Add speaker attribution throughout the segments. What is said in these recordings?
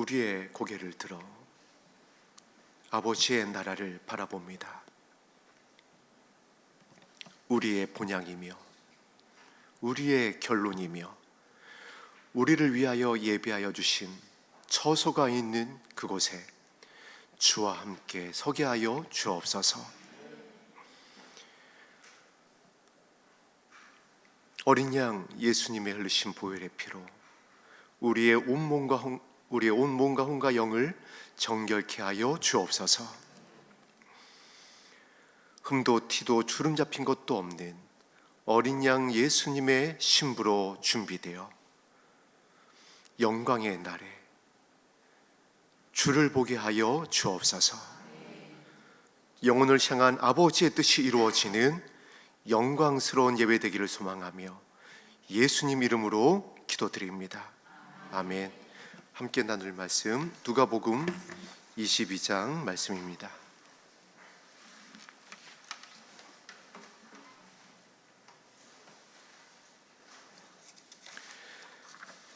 Speaker 1: 우리의 고개를 들어 아버지의 나라를 바라봅니다. 우리의 본향이며 우리의 결론이며 우리를 위하여 예비하여 주신 처소가 있는 그곳에 주와 함께 서게 하여 주옵소서. 어린 양 예수님의 흘리신 보혈의 피로 우리의 온 몸과 혼과 영을 정결케 하여 주옵소서. 흠도 티도 주름 잡힌 것도 없는 어린 양 예수님의 신부로 준비되어 영광의 날에 주를 보게 하여 주옵소서. 영혼을 향한 아버지의 뜻이 이루어지는 영광스러운 예배되기를 소망하며 예수님 이름으로 기도드립니다. 아멘. 함께 나눌 말씀 누가복음 22장 말씀입니다.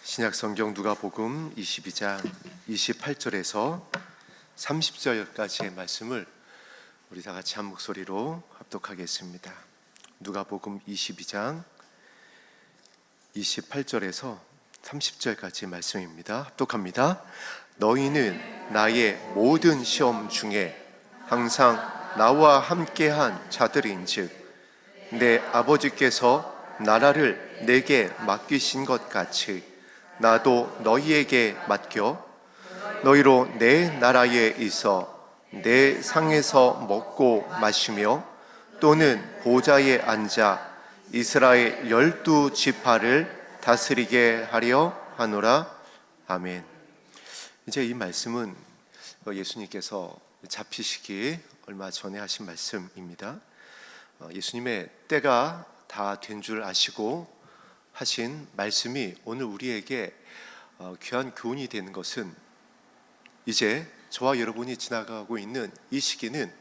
Speaker 1: 신약성경 누가복음 22장 28절에서 30절까지의 말씀을 우리 다 같이 한 목소리로 합독하겠습니다. 누가복음 22장 28절에서 30절까지 말씀입니다. 합독합니다. 너희는 나의 모든 시험 중에 항상 나와 함께한 자들인즉 내 아버지께서 나라를 내게 맡기신 것 같이 나도 너희에게 맡겨 너희로 내 나라에 있어 내 상에서 먹고 마시며 또는 보좌에 앉아 이스라엘 12지파를 다스리게 하려 하노라. 아멘. 이제 이 말씀은 예수님께서 잡히시기 얼마 전에 하신 말씀입니다. 예수님의 때가 다 된 줄 아시고 하신 말씀이 오늘 우리에게 귀한 교훈이 되는 것은 이제 저와 여러분이 지나가고 있는 이 시기는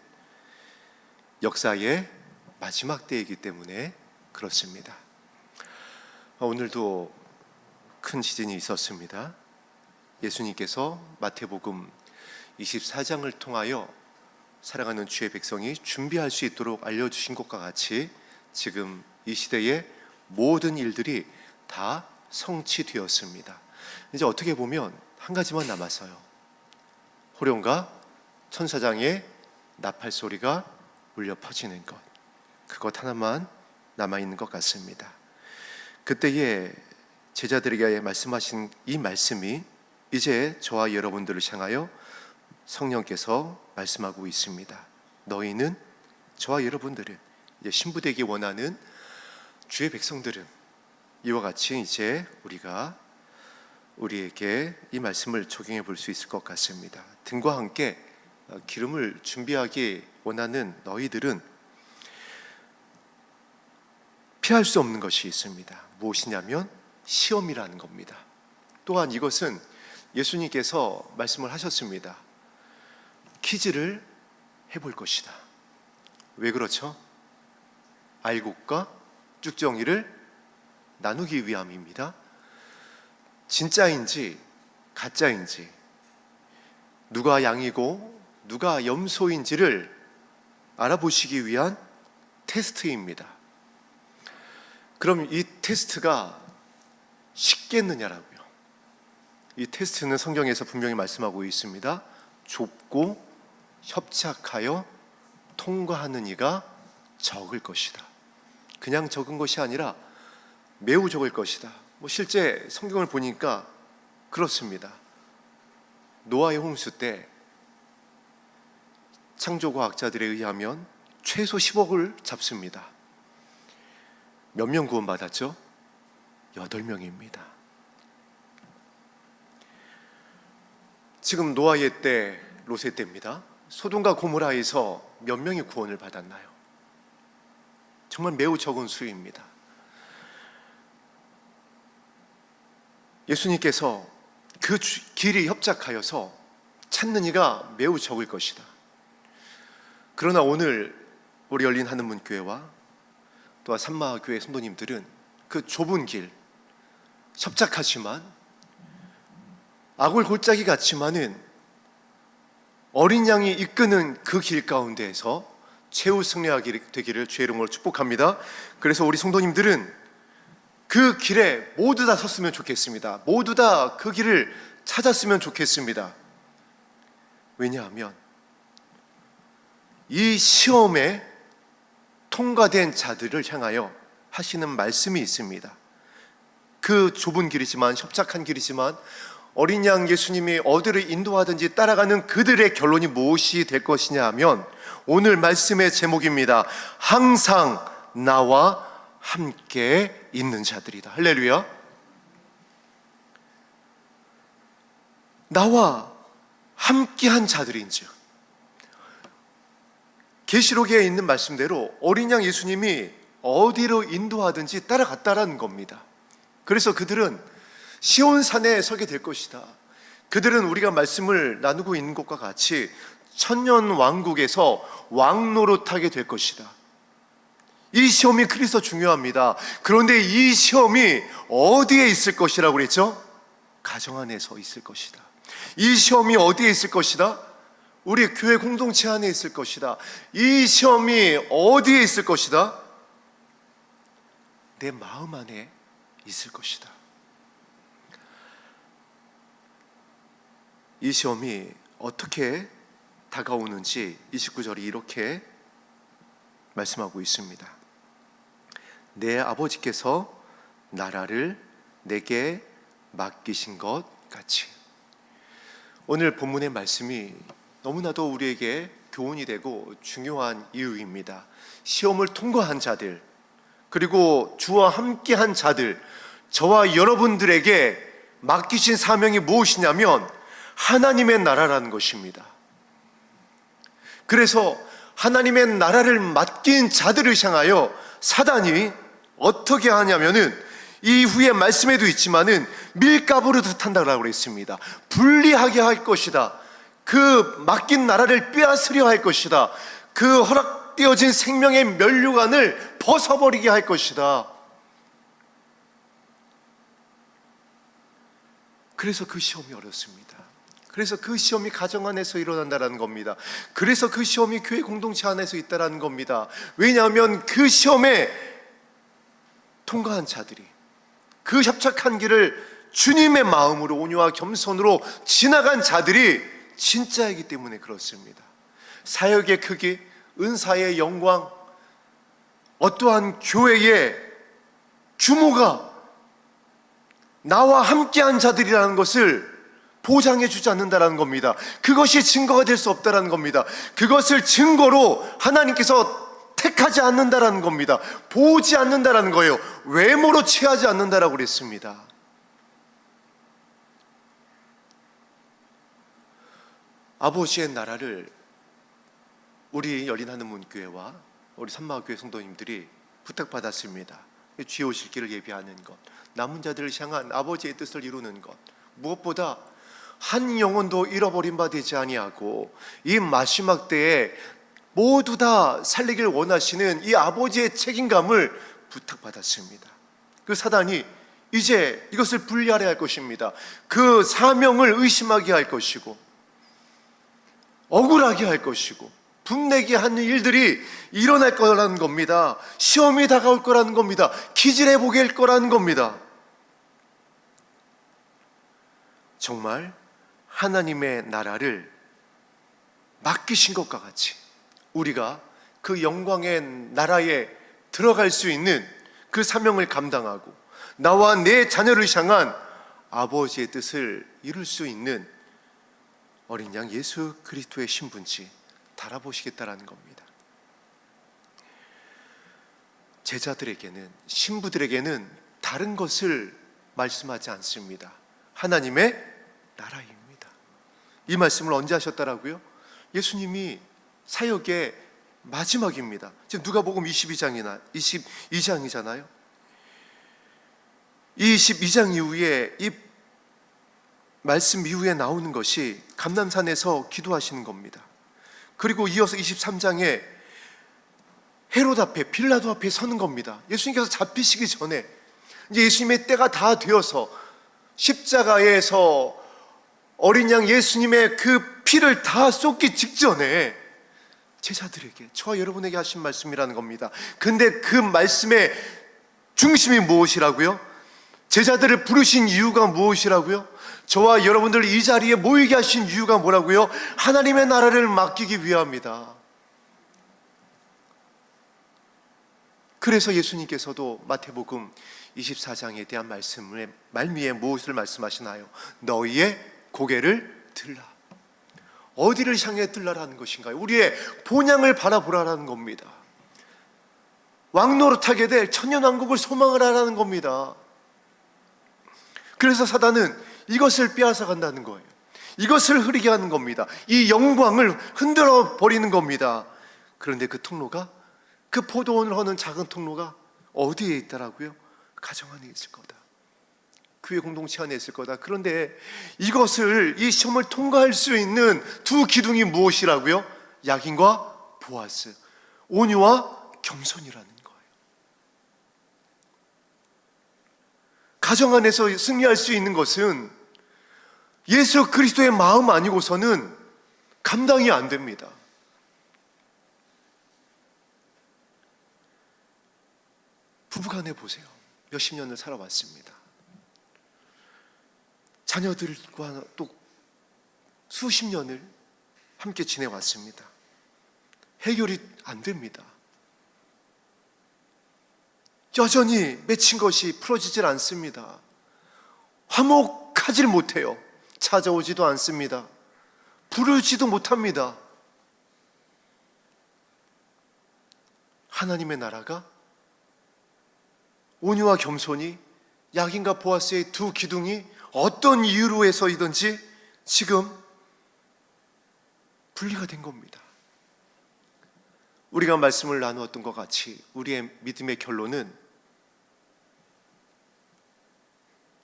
Speaker 1: 역사의 마지막 때이기 때문에 그렇습니다. 오늘도 큰 지진이 있었습니다. 예수님께서 마태복음 24장을 통하여 사랑하는 주의 백성이 준비할 수 있도록 알려주신 것과 같이 지금 이 시대의 모든 일들이 다 성취되었습니다. 이제 어떻게 보면 한 가지만 남았어요. 호령과 천사장의 나팔 소리가 울려 퍼지는 것, 그것 하나만 남아있는 것 같습니다. 그때에 제자들에게 말씀하신 이 말씀이 이제 저와 여러분들을 향하여 성령께서 말씀하고 있습니다. 너희는, 저와 여러분들은, 이제 신부되기 원하는 주의 백성들은 이와 같이 이제 우리에게 이 말씀을 적용해 볼 수 있을 것 같습니다. 등과 함께 기름을 준비하기 원하는 너희들은 피할 수 없는 것이 있습니다. 무엇이냐면 시험이라는 겁니다. 또한 이것은 예수님께서 말씀을 하셨습니다. 퀴즈를 해볼 것이다. 왜 그렇죠? 알곡과 쭉정이를 나누기 위함입니다. 진짜인지 가짜인지, 누가 양이고 누가 염소인지를 알아보시기 위한 테스트입니다. 그럼 이 테스트가 쉽겠느냐라고요. 이 테스트는 성경에서 분명히 말씀하고 있습니다. 좁고 협착하여 통과하는 이가 적을 것이다. 그냥 적은 것이 아니라 매우 적을 것이다. 실제 성경을 보니까 그렇습니다. 노아의 홍수 때 창조과학자들에 의하면 최소 10억을 잡습니다. 몇 명 구원받았죠? 8명입니다. 지금 노아의 때, 롯의 때입니다. 소돔과 고모라에서 몇 명이 구원을 받았나요? 정말 매우 적은 수입니다. 예수님께서 그 길이 협착하여서 찾는 이가 매우 적을 것이다. 그러나 오늘 우리 열린 하늘문교회와 또한 산마교회 성도님들은 그 좁은 길, 협착하지만 아굴 골짜기 같지만은 어린 양이 이끄는 그 길 가운데에서 최후 승리하게 되기를 주의 이름으로 축복합니다. 그래서 우리 성도님들은 그 길에 모두 다 섰으면 좋겠습니다. 모두 다 그 길을 찾았으면 좋겠습니다. 왜냐하면 이 시험에 통과된 자들을 향하여 하시는 말씀이 있습니다. 그 좁은 길이지만, 협착한 길이지만 어린 양 예수님이 어디를 인도하든지 따라가는 그들의 결론이 무엇이 될 것이냐 하면 오늘 말씀의 제목입니다. 항상 나와 함께 있는 자들이다. 할렐루야. 나와 함께한 자들인즉, 계시록에 있는 말씀대로 어린 양 예수님이 어디로 인도하든지 따라갔다라는 겁니다. 그래서 그들은 시온산에 서게 될 것이다. 그들은 우리가 말씀을 나누고 있는 것과 같이 천년 왕국에서 왕노릇하게 될 것이다. 이 시험이 그래서 중요합니다. 그런데 이 시험이 어디에 있을 것이라고 그랬죠? 가정 안에서 있을 것이다. 이 시험이 어디에 있을 것이다? 우리 교회 공동체 안에 있을 것이다. 이 시험이 어디에 있을 것이다? 내 마음 안에 있을 것이다. 이 시험이 어떻게 다가오는지 29절이 이렇게 말씀하고 있습니다. 내 아버지께서 나라를 내게 맡기신 것 같이. 오늘 본문의 말씀이 너무나도 우리에게 교훈이 되고 중요한 이유입니다. 시험을 통과한 자들, 그리고 주와 함께한 자들, 저와 여러분들에게 맡기신 사명이 무엇이냐면 하나님의 나라라는 것입니다. 그래서 하나님의 나라를 맡긴 자들을 향하여 사단이 어떻게 하냐면은 이후에 말씀에도 있지만은 밀가부르듯 한다고 그랬습니다. 분리하게 할 것이다. 그 맡긴 나라를 빼앗으려 할 것이다. 그 허락되어진 생명의 면류관을 벗어버리게 할 것이다. 그래서 그 시험이 어렵습니다. 그래서 그 시험이 가정 안에서 일어난다는 겁니다. 그래서 그 시험이 교회 공동체 안에서 있다는 겁니다. 왜냐하면 그 시험에 통과한 자들이 그 협착한 길을 주님의 마음으로 온유와 겸손으로 지나간 자들이 진짜이기 때문에 그렇습니다. 사역의 크기, 은사의 영광, 어떠한 교회의 규모가 나와 함께한 자들이라는 것을 보장해 주지 않는다는 겁니다. 그것이 증거가 될 수 없다는 겁니다. 그것을 증거로 하나님께서 택하지 않는다는 겁니다. 보지 않는다는 거예요. 외모로 취하지 않는다라고 그랬습니다. 아버지의 나라를 우리 열린 하늘문교회와 우리 산마교회 성도님들이 부탁받았습니다. 주의 오실 길을 예비하는 것, 남은 자들을 향한 아버지의 뜻을 이루는 것, 무엇보다 한 영혼도 잃어버린 바 되지 아니하고 이 마지막 때에 모두 다 살리길 원하시는 이 아버지의 책임감을 부탁받았습니다. 그 사단이 이제 이것을 분리하려 할 것입니다. 그 사명을 의심하게 할 것이고 억울하게 할 것이고 분내게 하는 일들이 일어날 거라는 겁니다. 시험이 다가올 거라는 겁니다. 기질해 보게 할 거라는 겁니다. 정말 하나님의 나라를 맡기신 것과 같이 우리가 그 영광의 나라에 들어갈 수 있는 그 사명을 감당하고 나와 내 자녀를 향한 아버지의 뜻을 이룰 수 있는 어린 양 예수 그리스도의 신분지 달아보시겠다라는 겁니다. 제자들에게는, 신부들에게는 다른 것을 말씀하지 않습니다. 하나님의 나라입니다. 이 말씀을 언제 하셨다라고요? 예수님이 사역의 마지막입니다. 지금 누가복음 22장이잖아요. 22장 이후에 이 말씀 이후에 나오는 것이 감람산에서 기도하시는 겁니다. 그리고 이어서 23장에 헤롯 앞에, 빌라도 앞에 서는 겁니다. 예수님께서 잡히시기 전에 이제 예수님의 때가 다 되어서 십자가에서 어린 양 예수님의 그 피를 다 쏟기 직전에 제자들에게, 저와 여러분에게 하신 말씀이라는 겁니다. 근데 그 말씀의 중심이 무엇이라고요? 제자들을 부르신 이유가 무엇이라고요? 저와 여러분들 이 자리에 모이게 하신 이유가 뭐라고요? 하나님의 나라를 맡기기 위함이다. 그래서 예수님께서도 마태복음 24장에 대한 말씀의 말미에 무엇을 말씀하시나요? 너희의 고개를 들라. 어디를 향해 들라라는 것인가요? 우리의 본향을 바라보라라는 겁니다. 왕노릇하게 될 천년왕국을 소망을 하라는 겁니다. 그래서 사단은 이것을 빼앗아 간다는 거예요. 이것을 흐리게 하는 겁니다. 이 영광을 흔들어 버리는 겁니다. 그런데 그 통로가, 그 포도원을 허는 작은 통로가 어디에 있다라고요? 가정 안에 있을 거다. 교회 공동체 안에 있을 거다. 그런데 이것을, 이 시험을 통과할 수 있는 두 기둥이 무엇이라고요? 야긴과 보아스, 온유와 겸손이라는 거예요. 가정 안에서 승리할 수 있는 것은 예수 그리스도의 마음 아니고서는 감당이 안 됩니다. 부부간에 보세요. 몇십 년을 살아왔습니다. 자녀들과 또 수십 년을 함께 지내왔습니다. 해결이 안 됩니다. 여전히 맺힌 것이 풀어지질 않습니다. 화목하질 못해요. 찾아오지도 않습니다. 부르지도 못합니다. 하나님의 나라가, 온유와 겸손이, 야긴과 보아스의 두 기둥이 어떤 이유로 해서이든지 지금 분리가 된 겁니다. 우리가 말씀을 나누었던 것 같이 우리의 믿음의 결론은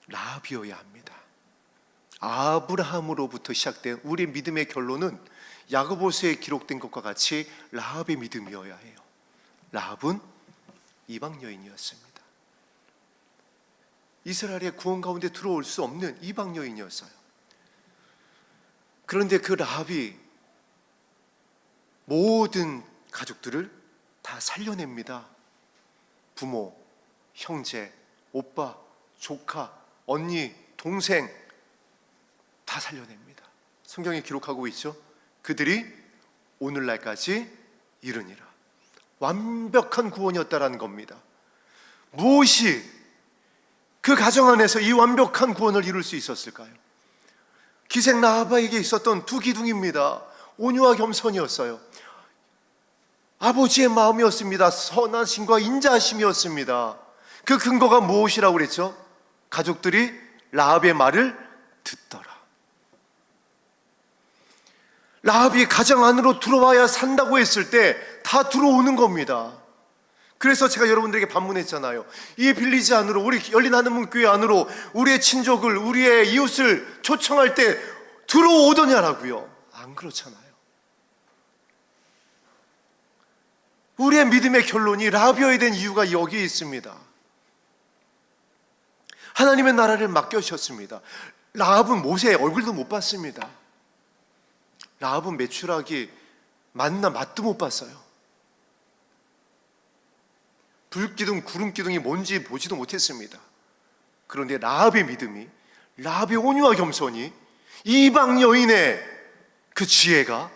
Speaker 1: 라합이어야 합니다. 아브라함으로부터 시작된 우리의 믿음의 결론은 야고보서에 기록된 것과 같이 라합의 믿음이어야 해요. 라합은 이방 여인이었습니다. 이스라엘의 구원 가운데 들어올 수 없는 이방 여인이었어요. 그런데 그 라합이 모든 가족들을 다 살려냅니다. 부모, 형제, 오빠, 조카, 언니, 동생 다 살려냅니다. 성경에 기록하고 있죠. 그들이 오늘날까지 이르니라. 완벽한 구원이었다라는 겁니다. 무엇이 그 가정 안에서 이 완벽한 구원을 이룰 수 있었을까요? 기생 라합에게 있었던 두 기둥입니다. 온유와 겸손이었어요. 아버지의 마음이었습니다. 선하심과 인자하심이었습니다. 그 근거가 무엇이라고 그랬죠? 가족들이 라합의 말을 듣더라. 라합이 가정 안으로 들어와야 산다고 했을 때 다 들어오는 겁니다. 그래서 제가 여러분들에게 반문했잖아요. 이 빌리지 안으로, 우리 열린 하늘문 교회 안으로 우리의 친족을, 우리의 이웃을 초청할 때 들어오더냐라고요. 안 그렇잖아요. 우리의 믿음의 결론이 라합이어야 된 이유가 여기에 있습니다. 하나님의 나라를 맡겨주셨습니다. 라합은 모세의 얼굴도 못 봤습니다. 라합은 메추라기 만나 맛도 못 봤어요. 불기둥, 구름기둥이 뭔지 보지도 못했습니다. 그런데 라합의 믿음이, 라합의 온유와 겸손이, 이방 여인의 그 지혜가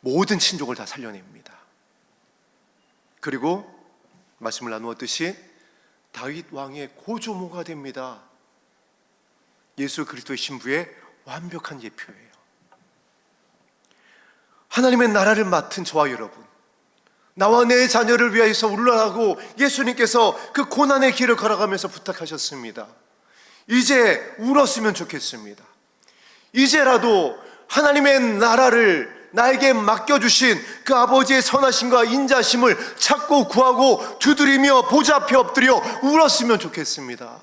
Speaker 1: 모든 친족을 다 살려냅니다. 그리고 말씀을 나누었듯이 다윗 왕의 고조모가 됩니다. 예수 그리스도의 신부의 완벽한 예표예요. 하나님의 나라를 맡은 저와 여러분, 나와 내 자녀를 위하여서 울라라고 예수님께서 그 고난의 길을 걸어가면서 부탁하셨습니다. 이제 울었으면 좋겠습니다. 이제라도 하나님의 나라를 나에게 맡겨주신 그 아버지의 선하심과 인자심을 찾고 구하고 두드리며 보좌 앞에 엎드려 울었으면 좋겠습니다.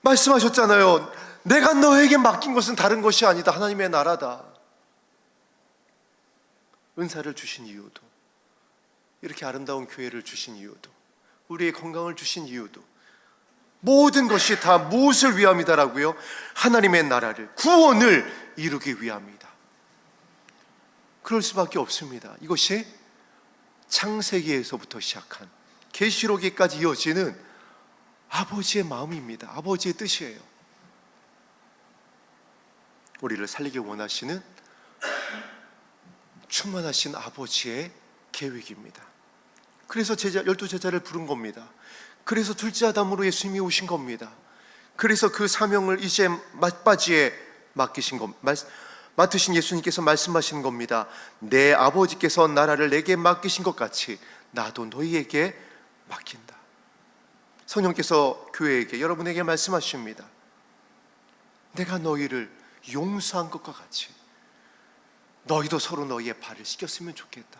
Speaker 1: 말씀하셨잖아요. 내가 너에게 맡긴 것은 다른 것이 아니다. 하나님의 나라다. 은사를 주신 이유도, 이렇게 아름다운 교회를 주신 이유도, 우리의 건강을 주신 이유도, 모든 것이 다 무엇을 위함이다라고요? 하나님의 나라를, 구원을 이루기 위함이다. 그럴 수밖에 없습니다. 이것이 창세기에서부터 시작한 계시록에까지 이어지는 아버지의 마음입니다. 아버지의 뜻이에요. 우리를 살리기 원하시는 충만하신 아버지의 계획입니다. 그래서 12제자를 부른 겁니다. 그래서 둘째 아담으로 예수님이 오신 겁니다. 그래서 그 사명을 이제 맞바지에 맡으신 예수님께서 말씀하시는 겁니다. 내 아버지께서 나라를 내게 맡기신 것 같이 나도 너희에게 맡긴다. 성령께서 교회에게, 여러분에게 말씀하십니다. 내가 너희를 용서한 것과 같이 너희도 서로 너희의 발을 씻겼으면 좋겠다.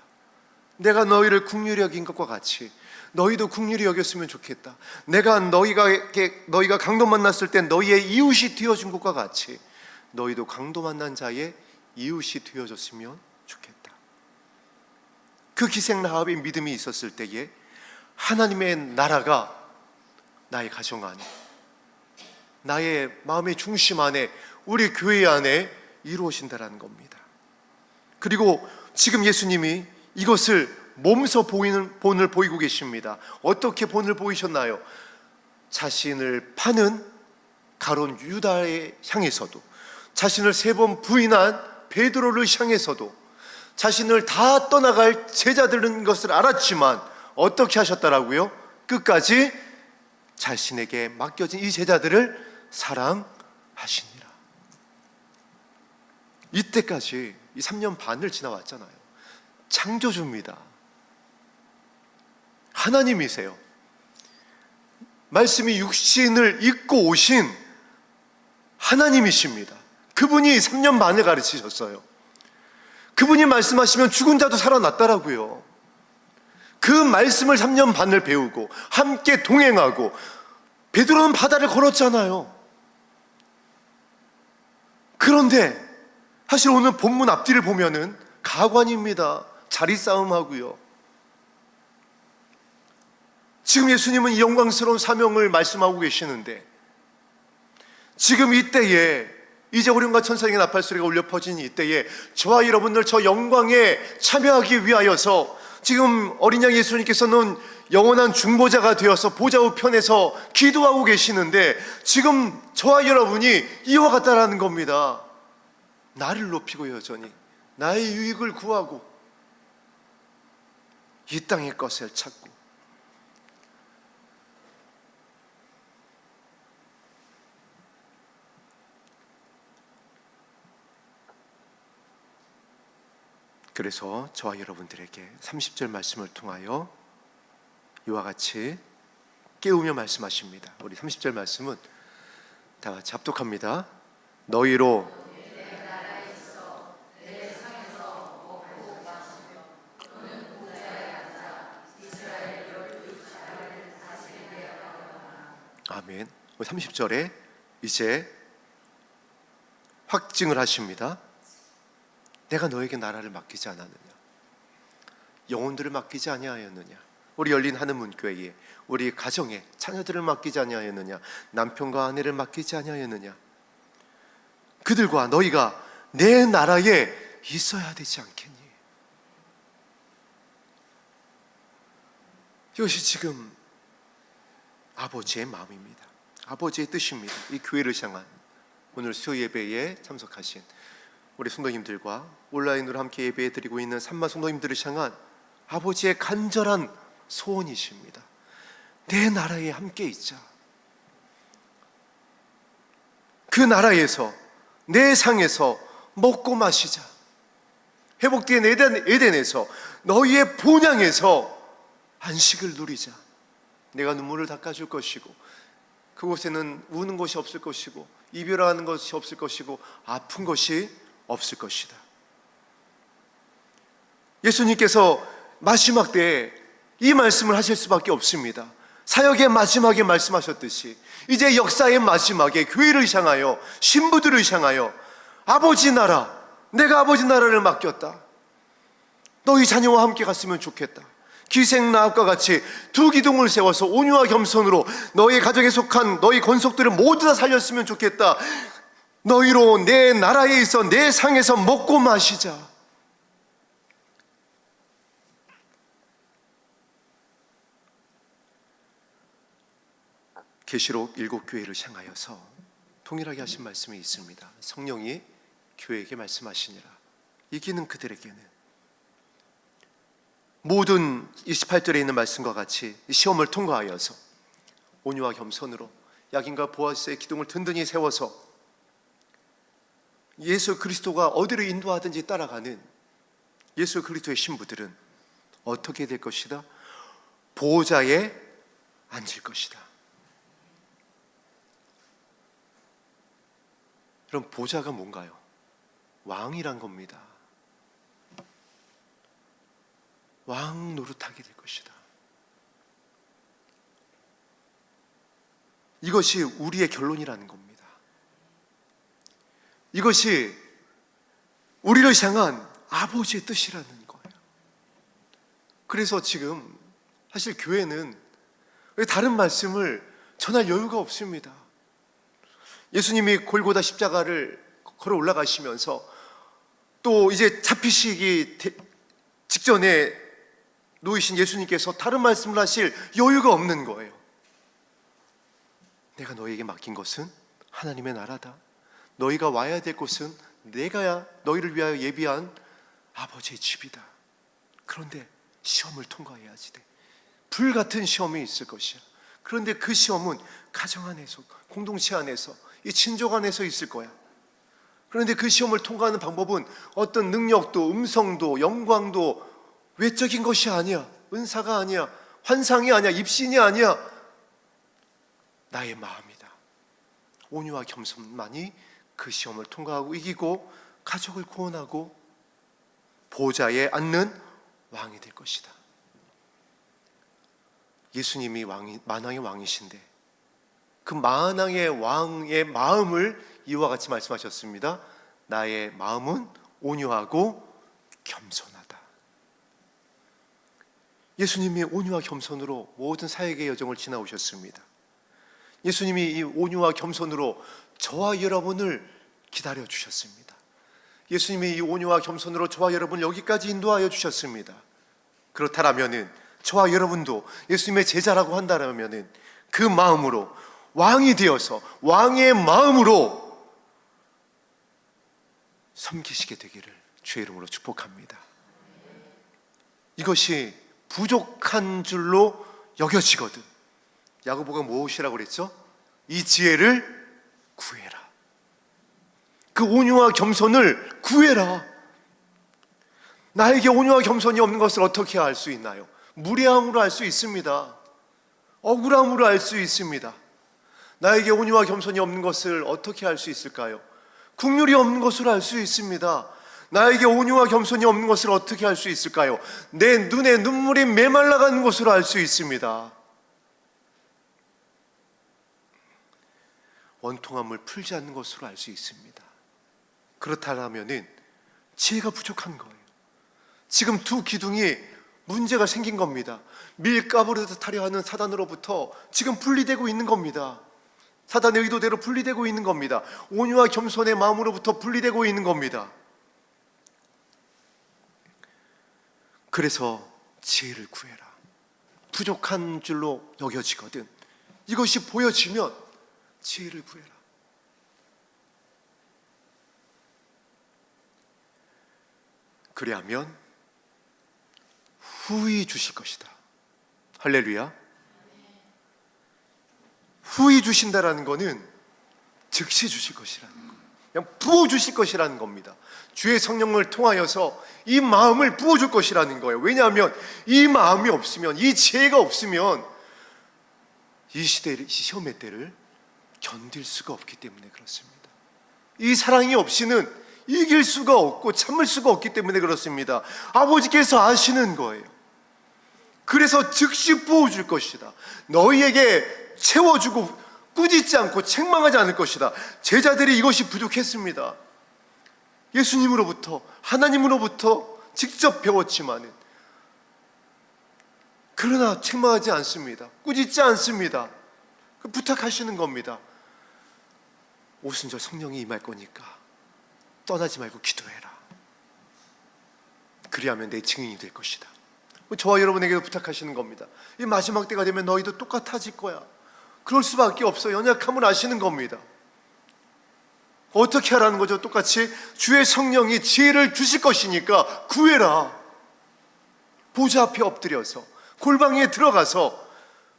Speaker 1: 내가 너희를 긍휼히 여긴 것과 같이 너희도 긍휼히 여겼으면 좋겠다. 내가 너희가 강도 만났을 때 너희의 이웃이 되어준 것과 같이 너희도 강도 만난 자의 이웃이 되어줬으면 좋겠다. 그 기생 라합의 믿음이 있었을 때에 하나님의 나라가 나의 가정 안에, 나의 마음의 중심 안에, 우리 교회 안에 이루어진다는 겁니다. 그리고 지금 예수님이 이것을 몸소 보이는 본을 보이고 계십니다. 어떻게 본을 보이셨나요? 자신을 파는 가룟 유다에 향해서도, 자신을 3번 부인한 베드로를 향해서도, 자신을 다 떠나갈 제자들인 것을 알았지만 어떻게 하셨다라고요? 끝까지 자신에게 맡겨진 이 제자들을 사랑하시니라. 이때까지 이 3년 반을 지나왔잖아요. 창조주입니다. 하나님이세요. 말씀이 육신을 입고 오신 하나님이십니다. 그분이 3년 반을 가르치셨어요. 그분이 말씀하시면 죽은 자도 살아났다라고요. 그 말씀을 3년 반을 배우고 함께 동행하고, 베드로는 바다를 걸었잖아요. 그런데 사실 오늘 본문 앞뒤를 보면은 가관입니다. 자리 싸움하고요. 지금 예수님은 이 영광스러운 사명을 말씀하고 계시는데, 지금 이때에 이제 오륜과 천사에게 나팔소리가 울려 퍼진 이때에 저와 여러분들 저 영광에 참여하기 위하여서 지금 어린 양 예수님께서는 영원한 중보자가 되어서 보좌 우편에서 기도하고 계시는데, 지금 저와 여러분이 이와 같다라는 겁니다. 나를 높이고 여전히 나의 유익을 구하고 이 땅의 것을 찾고, 그래서 저와 여러분들에게 30절 말씀을 통하여 이와 같이 깨우며 말씀하십니다. 우리 30절 말씀은 다 같이 합독합니다. 너희로 아멘. 30절에 이제 확증을 하십니다. 내가 너에게 나라를 맡기지 않았느냐, 영혼들을 맡기지 아니하였느냐, 우리 열린 하늘문교회에 우리 가정에 자녀들을 맡기지 아니하였느냐, 남편과 아내를 맡기지 아니하였느냐, 그들과 너희가 내 나라에 있어야 되지 않겠니? 이것이 지금 아버지의 마음입니다. 아버지의 뜻입니다. 이 교회를 향한, 오늘 수요 예배에 참석하신 우리 성도님들과 온라인으로 함께 예배 드리고 있는 산마 성도님들을 향한 아버지의 간절한 소원이십니다. 내 나라에 함께 있자. 그 나라에서, 내 상에서 먹고 마시자. 회복된 에덴에서, 너희의 본향에서 안식을 누리자. 내가 눈물을 닦아줄 것이고, 그곳에는 우는 것이 없을 것이고, 이별하는 것이 없을 것이고, 아픈 것이 없을 것이다. 예수님께서 마지막 때에 이 말씀을 하실 수밖에 없습니다. 사역의 마지막에 말씀하셨듯이 이제 역사의 마지막에 교회를 향하여, 신부들을 향하여 아버지 나라, 내가 아버지 나라를 맡겼다. 너희 자녀와 함께 갔으면 좋겠다. 기생나합과 같이 두 기둥을 세워서 온유와 겸손으로 너희 가정에 속한 너희 권속들을 모두 다 살렸으면 좋겠다. 너희로 내 나라에 있어 내 상에서 먹고 마시자. 계시록 7교회를 향하여서 동일하게 하신 말씀이 있습니다. 성령이 교회에게 말씀하시니라. 이기는 그들에게는 모든 28절에 있는 말씀과 같이 시험을 통과하여서 온유와 겸손으로 야긴과 보아스의 기둥을 든든히 세워서 예수 그리스도가 어디를 인도하든지 따라가는 예수 그리스도의 신부들은 어떻게 될 것이다? 보좌에 앉을 것이다. 그럼 보좌가 뭔가요? 왕이란 겁니다. 왕 노릇하게 될 것이다. 이것이 우리의 결론이라는 겁니다. 이것이 우리를 향한 아버지의 뜻이라는 거예요. 그래서 지금 사실 교회는 다른 말씀을 전할 여유가 없습니다. 예수님이 골고다 십자가를 걸어 올라가시면서 또 이제 잡히시기 직전에 놓이신 예수님께서 다른 말씀을 하실 여유가 없는 거예요. 내가 너희에게 맡긴 것은 하나님의 나라다. 너희가 와야 될 곳은 내가 너희를 위하여 예비한 아버지의 집이다. 그런데 시험을 통과해야지 돼. 불같은 시험이 있을 것이야. 그런데 그 시험은 가정 안에서, 공동체 안에서, 이 친족 안에서 있을 거야. 그런데 그 시험을 통과하는 방법은 어떤 능력도, 음성도, 영광도 외적인 것이 아니야. 은사가 아니야. 환상이 아니야. 입신이 아니야. 나의 마음이다. 온유와 겸손만이 그 시험을 통과하고 이기고 가족을 구원하고 보좌에 앉는 왕이 될 것이다. 예수님이 만왕의 왕이신데 그 만왕의 왕의 마음을 이와 같이 말씀하셨습니다. 나의 마음은 온유하고 겸손하다. 예수님이 온유와 겸손으로 모든 사역의 여정을 지나오셨습니다. 예수님이 이 온유와 겸손으로 저와 여러분을 기다려 주셨습니다. 예수님이 이 온유와 겸손으로 저와 여러분을 여기까지 인도하여 주셨습니다. 그렇다라면은 저와 여러분도 예수님의 제자라고 한다라면은 그 마음으로 왕이 되어서 왕의 마음으로 섬기시게 되기를 주의 이름으로 축복합니다. 이것이 부족한 줄로 여겨지거든. 야고보가 무엇이라고 그랬죠? 이 지혜를 구해라. 그 온유와 겸손을 구해라. 나에게 온유와 겸손이 없는 것을 어떻게 알 수 있나요? 무례함으로 알 수 있습니다. 억울함으로 알 수 있습니다. 나에게 온유와 겸손이 없는 것을 어떻게 알 수 있을까요? 국률이 없는 것으로 알 수 있습니다. 나에게 온유와 겸손이 없는 것을 어떻게 알 수 있을까요? 내 눈에 눈물이 메말라가는 것으로 알 수 있습니다. 원통함을 풀지 않는 것으로 알 수 있습니다. 그렇다면 지혜가 부족한 거예요. 지금 두 기둥이 문제가 생긴 겁니다. 밀가부르듯 하려 하는 사단으로부터 지금 분리되고 있는 겁니다. 사단의 의도대로 분리되고 있는 겁니다. 온유와 겸손의 마음으로부터 분리되고 있는 겁니다. 그래서 지혜를 구해라. 부족한 줄로 여겨지거든. 이것이 보여지면 지혜를 구해라. 그리하면 후히 주실 것이다. 할렐루야. 후히 주신다라는 것은 즉시 주실 것이라는 거예요. 그냥 부어주실 것이라는 겁니다. 주의 성령을 통하여서 이 마음을 부어줄 것이라는 거예요. 왜냐하면 이 마음이 없으면, 이 지혜가 없으면 이 시대를, 이 시험의 때를 견딜 수가 없기 때문에 그렇습니다. 이 사랑이 없이는 이길 수가 없고 참을 수가 없기 때문에 그렇습니다. 아버지께서 아시는 거예요. 그래서 즉시 부어줄 것이다. 너희에게 채워주고 꾸짖지 않고 책망하지 않을 것이다. 제자들이 이것이 부족했습니다. 예수님으로부터, 하나님으로부터 직접 배웠지만은 그러나 책망하지 않습니다. 꾸짖지 않습니다. 부탁하시는 겁니다. 오순절 성령이 임할 거니까 떠나지 말고 기도해라. 그리하면 내 증인이 될 것이다. 저와 여러분에게도 부탁하시는 겁니다. 이 마지막 때가 되면 너희도 똑같아질 거야. 그럴 수밖에 없어. 연약함을 아시는 겁니다. 어떻게 하라는 거죠? 똑같이 주의 성령이 지혜를 주실 것이니까 구해라. 보좌 앞에 엎드려서 골방에 들어가서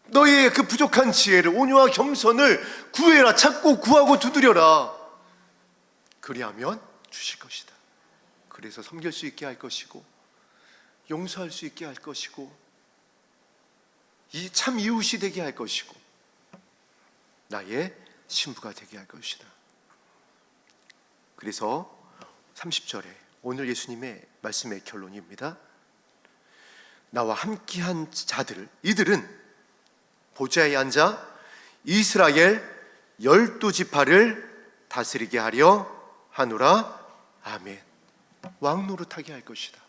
Speaker 1: 너희의 그 부족한 지혜를, 온유와 겸손을 구해라. 찾고 구하고 두드려라. 그리하면 주실 것이다. 그래서 섬길 수 있게 할 것이고, 용서할 수 있게 할 것이고, 이 참 이웃이 되게 할 것이고, 나의 신부가 되게 할 것이다. 그래서 30절에 오늘 예수님의 말씀의 결론입니다. 나와 함께한 자들을, 이들은 보좌에 앉아 이스라엘 12지파를 다스리게 하려 하노라. 아멘. 왕 노릇하게 할 것이다.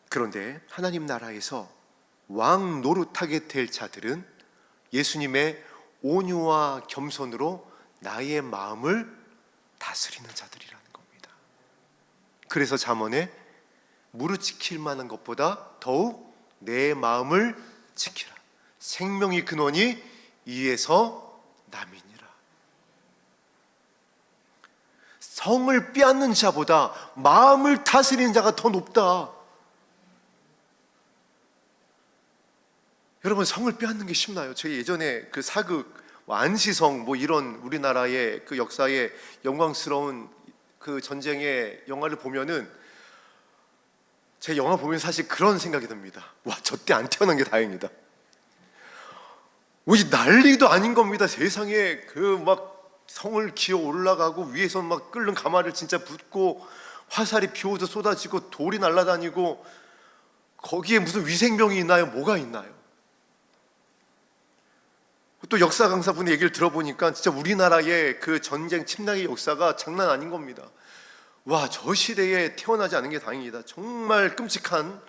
Speaker 1: 그런데 하나님 나라에서 왕 노릇하게 될 자들은 예수님의 온유와 겸손으로 나의 마음을 다스리는 자들이라는 겁니다. 그래서 잠언에 무릇 지킬 만한 것보다 더욱 내 마음을 지키라. 생명이 근원이 이에서 남이니라. 성을 빼앗는 자보다 마음을 다스리는 자가 더 높다. 여러분, 성을 빼앗는 게 쉽나요? 제가 예전에 그 사극 안시성 이런 우리나라의 그 역사의 영광스러운 그 전쟁의 영화를 보면은, 제 영화 보면 사실 그런 생각이 듭니다. 와, 저 때 안 태어난 게 다행이다. 이 난리도 아닌 겁니다. 세상에 그 막 성을 기어 올라가고 위에서 막 끓는 가마를 진짜 붓고 화살이 비오듯 쏟아지고 돌이 날아다니고, 거기에 무슨 위생병이 있나요? 뭐가 있나요? 또 역사 강사분의 얘기를 들어보니까 진짜 우리나라의 그 전쟁 침략의 역사가 장난 아닌 겁니다. 와, 저 시대에 태어나지 않은 게 다행이다. 정말 끔찍한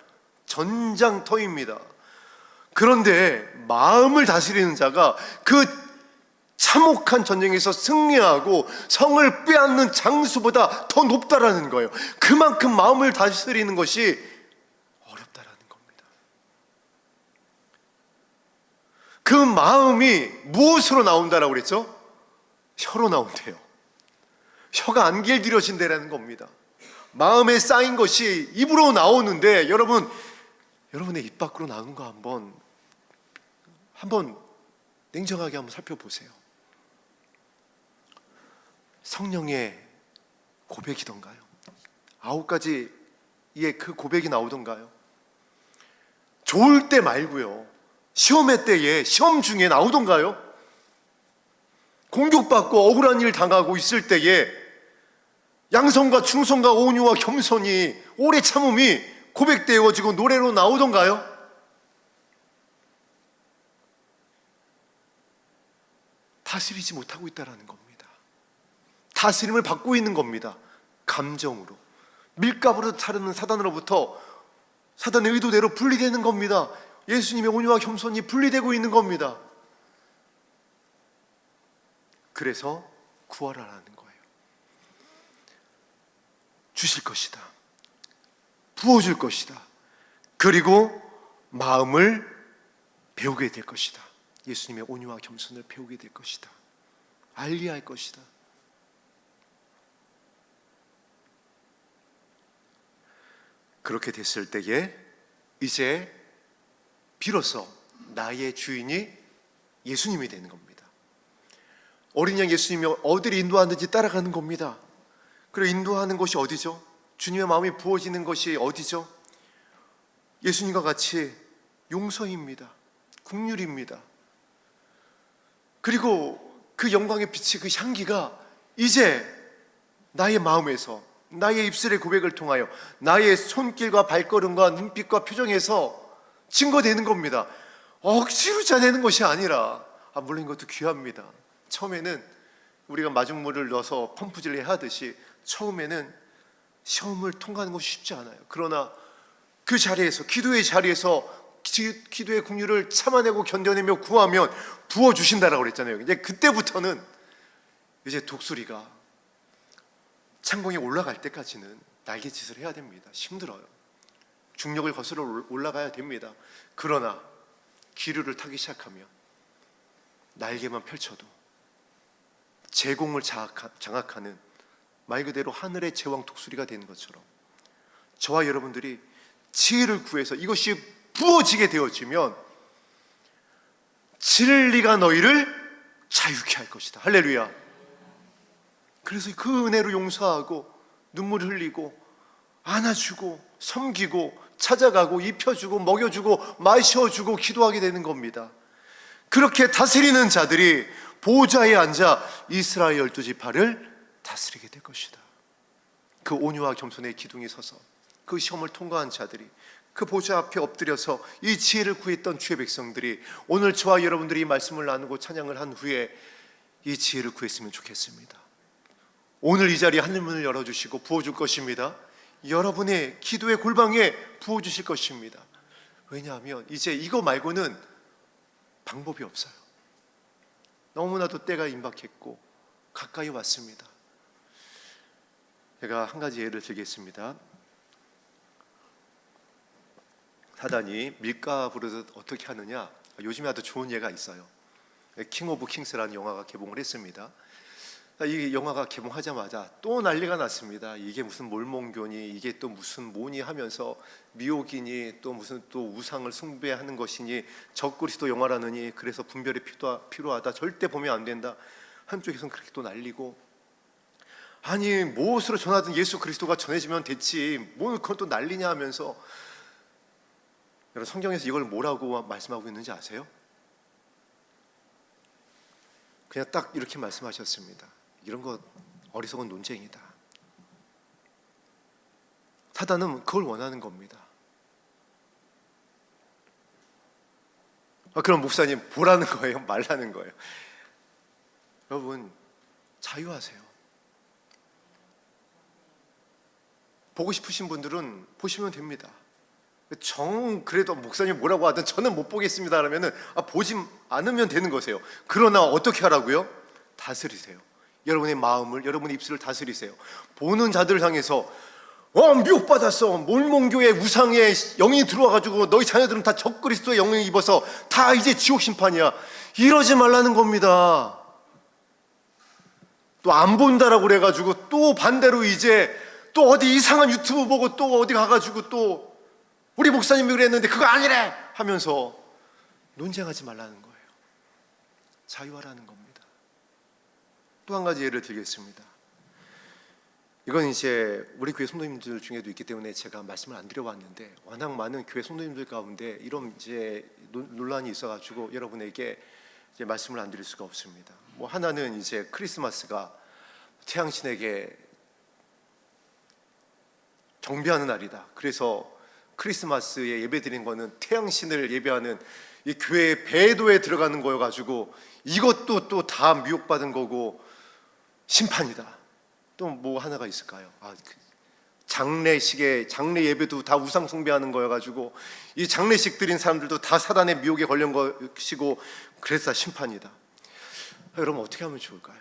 Speaker 1: 전장터입니다. 그런데 마음을 다스리는 자가 그 참혹한 전쟁에서 승리하고 성을 빼앗는 장수보다 더 높다라는 거예요. 그만큼 마음을 다스리는 것이 어렵다라는 겁니다. 그 마음이 무엇으로 나온다라고 그랬죠? 혀로 나온대요. 혀가 안 길들여진다라는 겁니다. 마음에 쌓인 것이 입으로 나오는데, 여러분의 입 밖으로 나오는 거 한번 냉정하게 한번 살펴보세요. 성령의 고백이던가요? 9가지의 그 고백이 나오던가요? 좋을 때 말고요, 시험의 때에, 시험 중에 나오던가요? 공격받고 억울한 일 당하고 있을 때에 양성과 충성과 온유와 겸손이, 오래 참음이 고백되어지고 노래로 나오던가요? 다스리지 못하고 있다는 겁니다. 다스림을 받고 있는 겁니다. 감정으로, 밀가부로 타르는 사단으로부터 사단의 의도대로 분리되는 겁니다. 예수님의 온유와 겸손이 분리되고 있는 겁니다. 그래서 구하라는 거예요. 주실 것이다. 부어줄 것이다. 그리고 마음을 배우게 될 것이다. 예수님의 온유와 겸손을 배우게 될 것이다. 알리할 것이다. 그렇게 됐을 때에 이제 비로소 나의 주인이 예수님이 되는 겁니다. 어린 양 예수님이 어디를 인도하는지 따라가는 겁니다. 그리고 인도하는 곳이 어디죠? 주님의 마음이 부어지는 것이 어디죠? 예수님과 같이 용서입니다. 긍휼입니다. 그리고 그 영광의 빛이, 그 향기가 이제 나의 마음에서, 나의 입술의 고백을 통하여, 나의 손길과 발걸음과 눈빛과 표정에서 증거되는 겁니다. 억지로 짜내는 것이 아니라, 물론 이것도 귀합니다. 처음에는 우리가 마중물을 넣어서 펌프질을 하듯이 처음에는 시험을 통과하는 것이 쉽지 않아요. 그러나 그 자리에서, 기도의 자리에서 기도의 긍휼을 참아내고 견뎌내며 구하면 부어주신다라고 그랬잖아요. 이제 그때부터는 이제 독수리가 창공에 올라갈 때까지는 날갯짓을 해야 됩니다. 힘들어요. 중력을 거슬러 올라가야 됩니다. 그러나 기류를 타기 시작하면 날개만 펼쳐도 제공을 장악하는 말 그대로 하늘의 제왕 독수리가 되는 것처럼 저와 여러분들이 지혜를 구해서 이것이 부어지게 되어지면 진리가 너희를 자유케 할 것이다. 할렐루야. 그래서 그 은혜로 용서하고 눈물 흘리고 안아주고 섬기고 찾아가고 입혀주고 먹여주고 마셔주고 기도하게 되는 겁니다. 그렇게 다스리는 자들이 보좌에 앉아 이스라엘 12지파를 다스리게 될 것이다. 그 온유와 겸손의 기둥에 서서 그 시험을 통과한 자들이 그 보좌 앞에 엎드려서 이 지혜를 구했던 주의 백성들이 오늘 저와 여러분들이 이 말씀을 나누고 찬양을 한 후에 이 지혜를 구했으면 좋겠습니다. 오늘 이 자리에 하늘문을 열어주시고 부어줄 것입니다. 여러분의 기도의 골방에 부어주실 것입니다. 왜냐하면 이제 이거 말고는 방법이 없어요. 너무나도 때가 임박했고 가까이 왔습니다. 제가 한 가지 예를 들겠습니다. 사단이 밀가 부르듯 어떻게 하느냐, 요즘에 아주 좋은 예가 있어요. 킹 오브 킹스라는 영화가 개봉을 했습니다. 이 영화가 개봉하자마자 또 난리가 났습니다. 이게 무슨 몰몬교니, 이게 또 무슨 뭐니 하면서 미혹이니, 또 무슨 또 우상을 숭배하는 것이니, 적그리스도 영화라느니, 그래서 분별이 필요하다, 절대 보면 안 된다. 한쪽에서는 그렇게 또 난리고, 아니 무엇으로 전하든 예수 그리스도가 전해지면 됐지, 뭘 그건 또 난리냐 하면서. 여러분, 성경에서 이걸 뭐라고 말씀하고 있는지 아세요? 그냥 딱 이렇게 말씀하셨습니다. 이런 거 어리석은 논쟁이다. 사단은 그걸 원하는 겁니다. 그럼 목사님 보라는 거예요? 말라는 거예요? 여러분, 자유하세요. 보고 싶으신 분들은 보시면 됩니다. 그래도 목사님 뭐라고 하든 저는 못 보겠습니다 라면은 보지 않으면 되는 거세요. 그러나 어떻게 하라고요? 다스리세요. 여러분의 마음을, 여러분의 입술을 다스리세요. 보는 자들을 향해서 미혹받았어, 몰몬교의 우상의 영이 들어와가지고 너희 자녀들은 다 적그리스도의 영을 입어서 다 이제 지옥 심판이야, 이러지 말라는 겁니다. 또 안 본다라고 그래가지고 또 반대로 이제 또 어디 이상한 유튜브 보고 또 어디 가가지고 또 우리 목사님이 그랬는데 그거 아니래 하면서 논쟁하지 말라는 거예요. 자유하라는 겁니다. 또 한 가지 예를 들겠습니다. 이건 이제 우리 교회 성도님들 중에도 있기 때문에 제가 말씀을 안 드려왔는데, 워낙 많은 교회 성도님들 가운데 이런 이제 논란이 있어가지고 여러분에게 이제 말씀을 안 드릴 수가 없습니다. 하나는 이제 크리스마스가 태양신에게 경배하는 날이다. 그래서 크리스마스에 예배드린 거는 태양신을 예배하는 이 교회 배도에 들어가는 거여가지고 이것도 또 다 미혹받은 거고 심판이다. 또 뭐 하나가 있을까요? 장례식에, 장례 예배도 다 우상 숭배하는 거여가지고 이 장례식 드린 사람들도 다 사단의 미혹에 걸린 것이고 그래서 심판이다. 여러분, 어떻게 하면 좋을까요?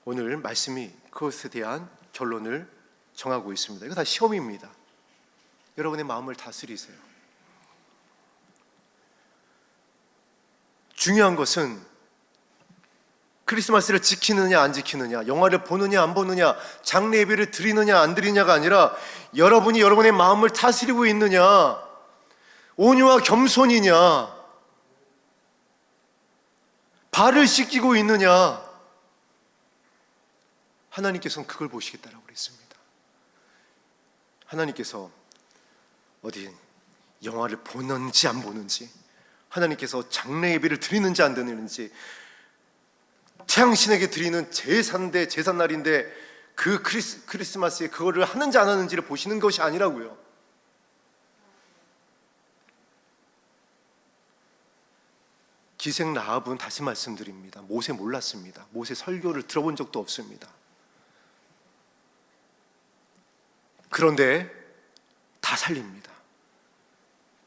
Speaker 1: 오늘 말씀이 그것에 대한 결론을 정하고 있습니다. 이거 다 시험입니다. 여러분의 마음을 다스리세요. 중요한 것은 크리스마스를 지키느냐 안 지키느냐, 영화를 보느냐 안 보느냐, 장례 예배를 드리느냐 안 드리느냐가 아니라 여러분이 여러분의 마음을 다스리고 있느냐, 온유와 겸손이냐, 발을 씻기고 있느냐. 하나님께서는 그걸 보시겠다라고 그랬습니다. 하나님께서 어디 영화를 보는지 안 보는지, 하나님께서 장례 예배를 드리는지 안 드리는지, 태양신에게 드리는 제삿날인데 그 크리스마스에 그거를 하는지 안 하는지를 보시는 것이 아니라고요. 기생 라합은 다시 말씀드립니다. 모세 몰랐습니다. 모세 설교를 들어본 적도 없습니다. 그런데 다 살립니다.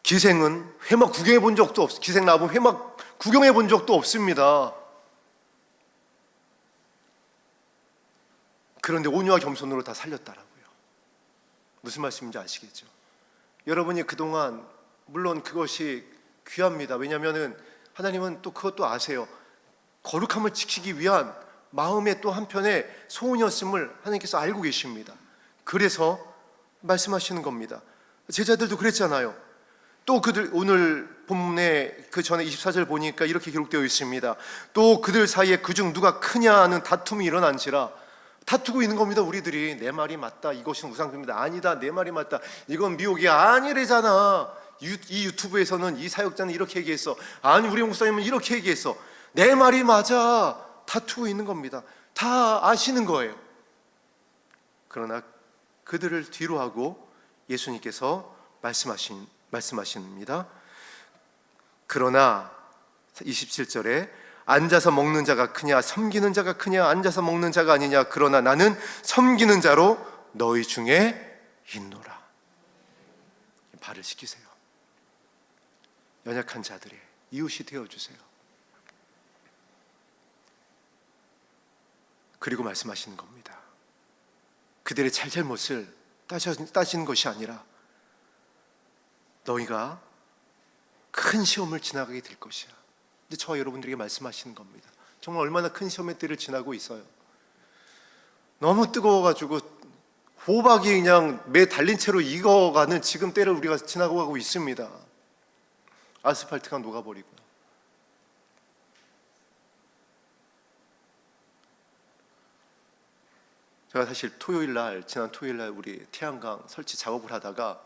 Speaker 1: 기생은 회막 구경해 본 적도 기생 나무 회막 구경해 본 적도 없습니다. 그런데 온유와 겸손으로 다 살렸다라고요. 무슨 말씀인지 아시겠죠? 여러분이 그동안 물론 그것이 귀합니다. 왜냐하면 하나님은 또 그것도 아세요. 거룩함을 지키기 위한 마음의 또 한편에 소원이었음을 하나님께서 알고 계십니다. 그래서 말씀하시는 겁니다. 제자들도 그랬잖아요. 또 그들 오늘 본문에 그 전에 24절 보니까 이렇게 기록되어 있습니다. 또 그들 사이에 그중 누가 크냐 하는 다툼이 일어난지라. 다투고 있는 겁니다. 우리들이 내 말이 맞다, 이것은 우상입니다. 아니다, 내 말이 맞다, 이건 미혹이 아니래잖아. 이 유튜브에서는 이 사역자는 이렇게 얘기했어, 아니 우리 목사님은 이렇게 얘기했어. 내 말이 맞아. 다투고 있는 겁니다. 다 아시는 거예요. 그러나 그들을 뒤로 하고 예수님께서 말씀하십니다. 그러나 27절에 앉아서 먹는 자가 크냐 섬기는 자가 크냐, 앉아서 먹는 자가 아니냐, 그러나 나는 섬기는 자로 너희 중에 있노라. 발을 씻기세요. 연약한 자들의 이웃이 되어주세요. 그리고 말씀하시는 겁니다. 그들의 잘잘못을 따지는 것이 아니라 너희가 큰 시험을 지나가게 될 것이야. 근데 저와 여러분들에게 말씀하시는 겁니다. 정말 얼마나 큰 시험의 때를 지나고 있어요. 너무 뜨거워가지고 호박이 그냥 매 달린 채로 익어가는 지금 때를 우리가 지나고 가고 있습니다. 아스팔트가 녹아버리고요. 제가 사실 지난 토요일 날 우리 태양광 설치 작업을 하다가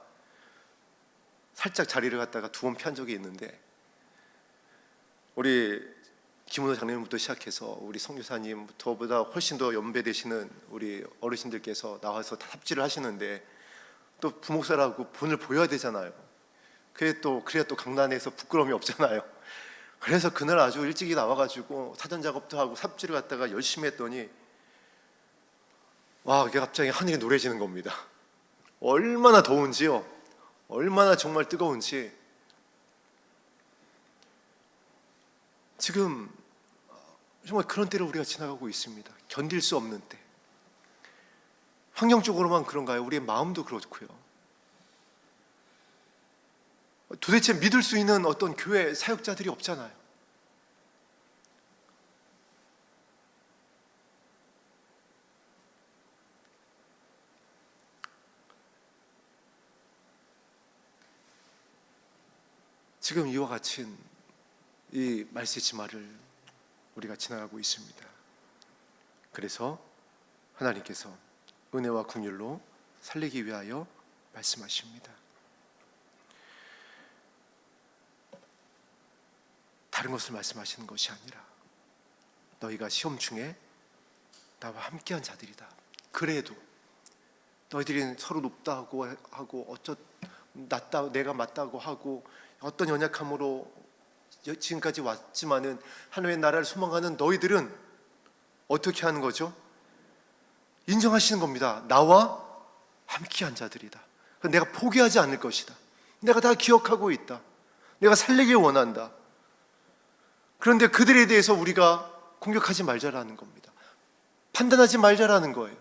Speaker 1: 살짝 자리를 갖다가 두 번 피한 적이 있는데, 우리 김은호 장로님부터 시작해서 우리 성교사님, 저보다 훨씬 더 연배되시는 우리 어르신들께서 나와서 다 삽질을 하시는데, 또 부목사라고 본을 보여야 되잖아요. 그래야 또 강단에서 부끄러움이 없잖아요. 그래서 그날 아주 일찍이 나와가지고 사전 작업도 하고 삽질을 갖다가 열심히 했더니 와, 이게 갑자기 하늘이 노래지는 겁니다. 얼마나 더운지요, 얼마나 정말 뜨거운지. 지금 정말 그런 때를 우리가 지나가고 있습니다. 견딜 수 없는 때. 환경적으로만 그런가요? 우리의 마음도 그렇고요. 도대체 믿을 수 있는 어떤 교회 사역자들이 없잖아요. 지금 이와 같은 이 말세지마를 우리가 지나가고 있습니다. 그래서 하나님께서 은혜와 긍휼로 살리기 위하여 말씀하십니다. 다른 것을 말씀하시는 것이 아니라 너희가 시험 중에 나와 함께한 자들이다. 그래도 너희들이 서로 높다고 하고 낫다, 내가 맞다고 하고 어떤 연약함으로 지금까지 왔지만은 하나님의 나라를 소망하는 너희들은 어떻게 하는 거죠? 인정하시는 겁니다. 나와 함께한 자들이다. 내가 포기하지 않을 것이다. 내가 다 기억하고 있다. 내가 살리길 원한다. 그런데 그들에 대해서 우리가 공격하지 말자라는 겁니다. 판단하지 말자라는 거예요.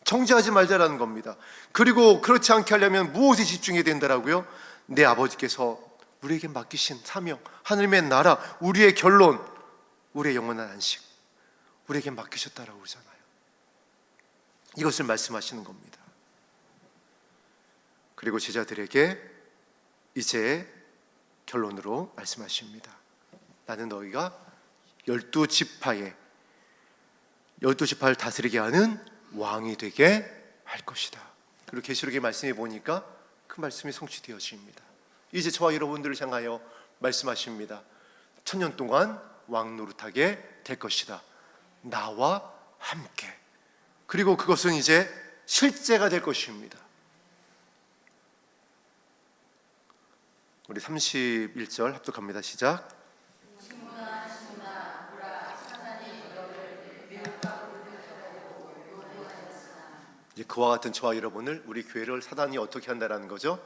Speaker 1: 정죄하지 말자라는 겁니다. 그리고 그렇지 않게 하려면 무엇에 집중해야 된다라고요? 내 아버지께서 우리에게 맡기신 사명, 하나님의 나라, 우리의 결론, 우리의 영원한 안식, 우리에게 맡기셨다라고 그러잖아요. 이것을 말씀하시는 겁니다. 그리고 제자들에게 이제 결론으로 말씀하십니다. 나는 너희가 12지파를 다스리게 하는 왕이 되게 할 것이다. 그리고 계시록의 말씀에 보니까 그 말씀이 성취되어집니다. 이제 저와 여러분들을 향하여 말씀하십니다. 1000년 동안 왕 노릇하게 될 것이다. 나와 함께. 그리고 그것은 이제 실제가 될 것입니다. 우리 31절 합독합니다. 시작. 이제 그와 같은 저와 여러분을, 우리 교회를 사단이 어떻게 한다라는 거죠?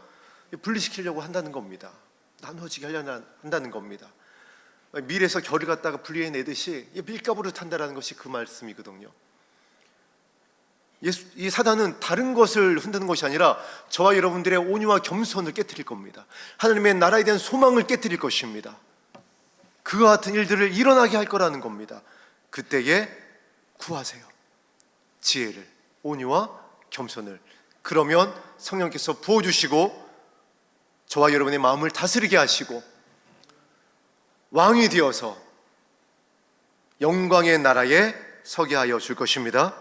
Speaker 1: 분리시키려고 한다는 겁니다. 나누어지게 하려고 한다는 겁니다. 밀에서 결을 갖다가 분리해내듯이 밀가루를 탄다라는 것이 그 말씀이거든요. 이 사단은 다른 것을 흔드는 것이 아니라 저와 여러분들의 온유와 겸손을 깨트릴 겁니다. 하나님의 나라에 대한 소망을 깨트릴 것입니다. 그와 같은 일들을 일어나게 할 거라는 겁니다. 그때에 구하세요. 지혜를, 온유와 겸손을. 그러면 성령께서 부어주시고 저와 여러분의 마음을 다스리게 하시고 왕이 되어서 영광의 나라에 서게 하여 줄 것입니다.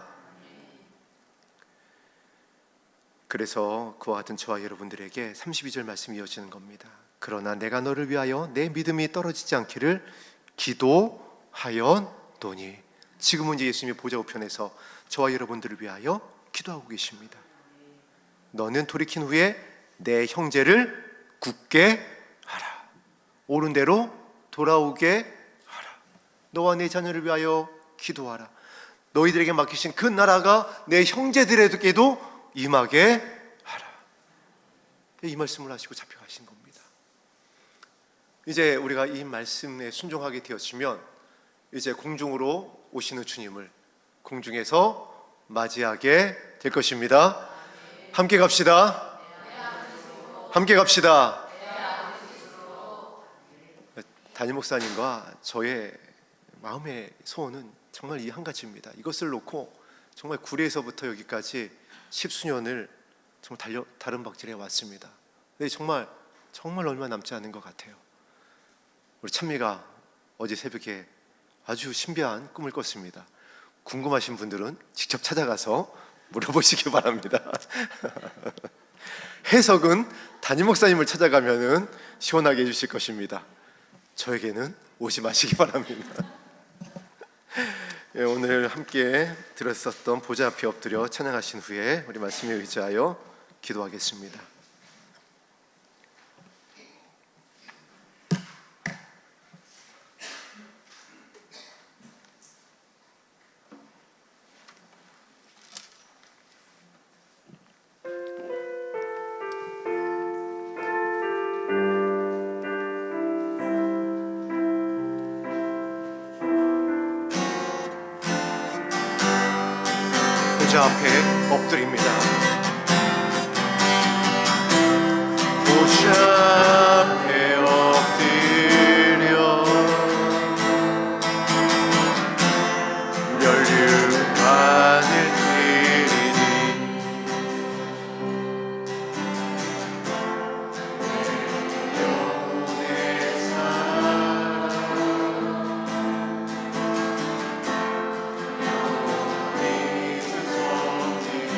Speaker 1: 그래서 그와 같은 저와 여러분들에게 32절 말씀이 이어지는 겁니다. 그러나 내가 너를 위하여 내 믿음이 떨어지지 않기를 기도하였노니. 지금은 이제 예수님이 보좌 우편에서 저와 여러분들을 위하여 기도하고 계십니다. 너는 돌이킨 후에 내 형제를 굳게 하라. 옳은 대로 돌아오게 하라. 너와 내 자녀를 위하여 기도하라. 너희들에게 맡기신 그 나라가 내 형제들에게도 임하게 하라. 이 말씀을 하시고 잡혀가신 겁니다. 이제 우리가 이 말씀에 순종하게 되었으면 이제 공중으로 오시는 주님을 공중에서 맞이하게 될 것입니다. 함께 갑시다. 함께 갑시다. 담임 목사님과 저의 마음의 소원은 정말 이 한 가지입니다. 이것을 놓고 정말 구리에서부터 여기까지 10수년을 정말 다른 박질해 왔습니다. 근데 정말 얼마 남지 않은 것 같아요. 우리 찬미가 어제 새벽에 아주 신비한 꿈을 꿨습니다. 궁금하신 분들은 직접 찾아가서 물어보시기 바랍니다. 해석은 담임 목사님을 찾아가면은 시원하게 해주실 것입니다. 저에게는 오지 마시기 바랍니다. 오늘 함께 들었었던 보좌 앞에 엎드려 찬양하신 후에 우리 말씀에 의지하여 기도하겠습니다. 보좌 앞에 엎드립니다. 보좌 앞에 엎드려 멸류관을 드리니 영혼의 사랑 영원히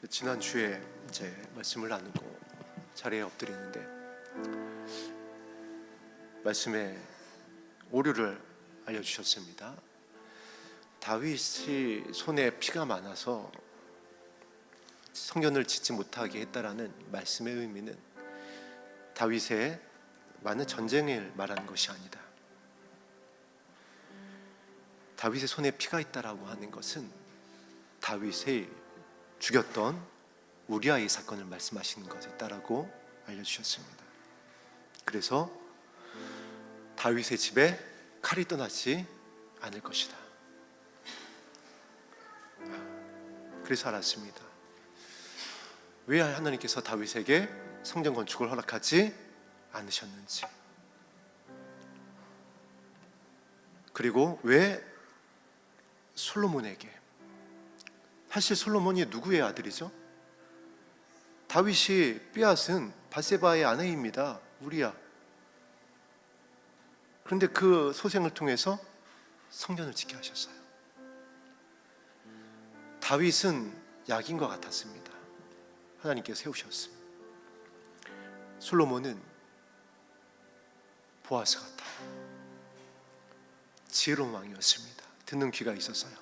Speaker 1: 지난주에 이제 말씀을 나누고 자리에 엎드리는데 말씀에 오류를 알려주셨습니다. 다윗이 손에 피가 많아서 성전을 짓지 못하게 했다라는 말씀의 의미는 다윗의 많은 전쟁을 말하는 것이 아니다. 다윗의 손에 피가 있다라고 하는 것은 다윗이 죽였던 우리아의 사건을 말씀하시는 것이다라고 알려주셨습니다. 그래서 다윗의 집에 칼이 떠나지 않을 것이다. 그래서 알았습니다. 왜 하나님께서 다윗에게 성전 건축을 허락하지 않으셨는지, 그리고 왜 솔로몬에게, 사실 솔로몬이 누구의 아들이죠? 다윗이 빼앗은 밧세바의 아내입니다. 우리아. 그런데 그 소생을 통해서 성전을 짓게 하셨어요. 다윗은 약인과 같았습니다. 하나님께서 세우셨습니다. 솔로몬은 보아스 같아 지혜로운 왕이었습니다. 듣는 귀가 있었어요.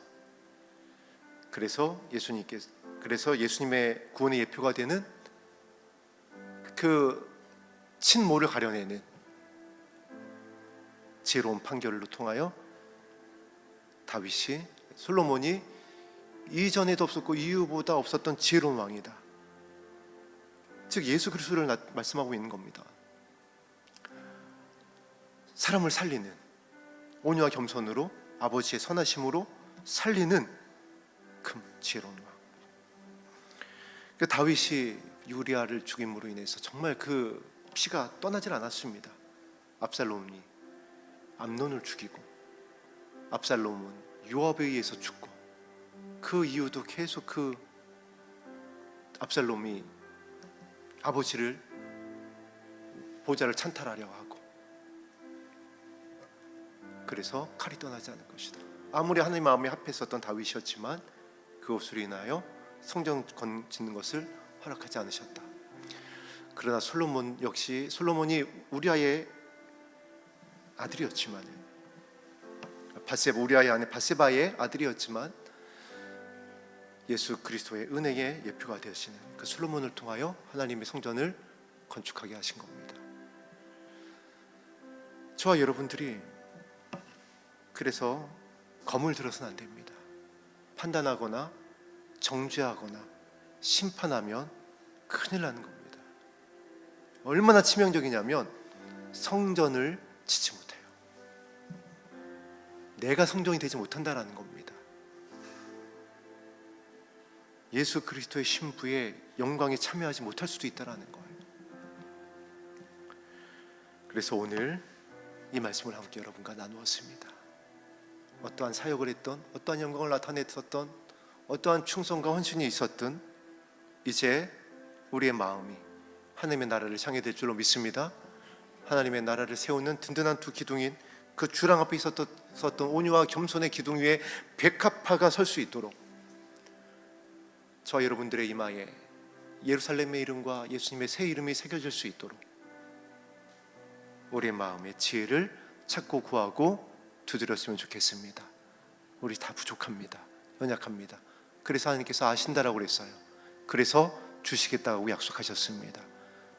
Speaker 1: 그래서 예수님의 구원의 예표가 되는 그 친모를 가려내는 지혜로운 판결을 통하여 다윗이, 솔로몬이 이전에도 없었고 이후보다 없었던 지혜로운 왕이다. 즉 예수 그리스도를 말씀하고 있는 겁니다. 사람을 살리는, 온유와 겸손으로 아버지의 선하심으로 살리는 그 지혜로운 왕. 그 다윗이 우리아를 죽임으로 인해서 정말 그 피가 떠나질 않았습니다. 압살롬이 암논을 죽이고, 압살롬은 요압에 의해서 죽고, 그 이후도 계속 그 압살롬이 아버지를, 보좌를 찬탈하려 하고, 그래서 칼이 떠나지 않을 것이다. 아무리 하나님 마음에 합했었던 다윗이었지만 그것으로 인하여 성전 짓는 것을 허락하지 않으셨다. 그러나 솔로몬 역시, 솔로몬이 우리아의 아들이었지만, 우리아의 아내 밧세바의 아들이었지만 예수 그리스도의 은혜의 예표가 되시는 그 솔로몬을 통하여 하나님의 성전을 건축하게 하신 겁니다. 저와 여러분들이 그래서 검을 들어서는 안 됩니다. 판단하거나 정죄하거나 심판하면 큰일 나는 겁니다. 얼마나 치명적이냐면 성전을 짓지 못해요. 내가 성전이 되지 못한다라는 겁니다. 예수 그리스도의 신부의 영광에 참여하지 못할 수도 있다라는 거예요. 그래서 오늘 이 말씀을 함께 여러분과 나누었습니다. 어떠한 사역을 했던, 어떠한 영광을 나타냈었던, 어떠한 충성과 헌신이 있었든 이제 우리의 마음이 하나님의 나라를 향해 될 줄로 믿습니다. 하나님의 나라를 세우는 든든한 두 기둥인 그 주랑 앞에 있었던 온유와 겸손의 기둥 위에 백합화가 설 수 있도록 저와 여러분들의 이마에 예루살렘의 이름과 예수님의 새 이름이 새겨질 수 있도록 우리의 마음의 지혜를 찾고 구하고 두드렸으면 좋겠습니다. 우리 다 부족합니다. 연약합니다. 그래서 하나님께서 아신다라고 그랬어요. 그래서 주시겠다고 약속하셨습니다.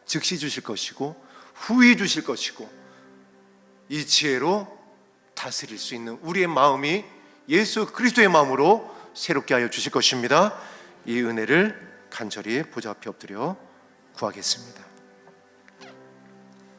Speaker 1: 즉시 주실 것이고 후히 주실 것이고, 이 지혜로 다스릴 수 있는 우리의 마음이 예수 그리스도의 마음으로 새롭게 하여 주실 것입니다. 이 은혜를 간절히 보좌 앞에 엎드려 구하겠습니다.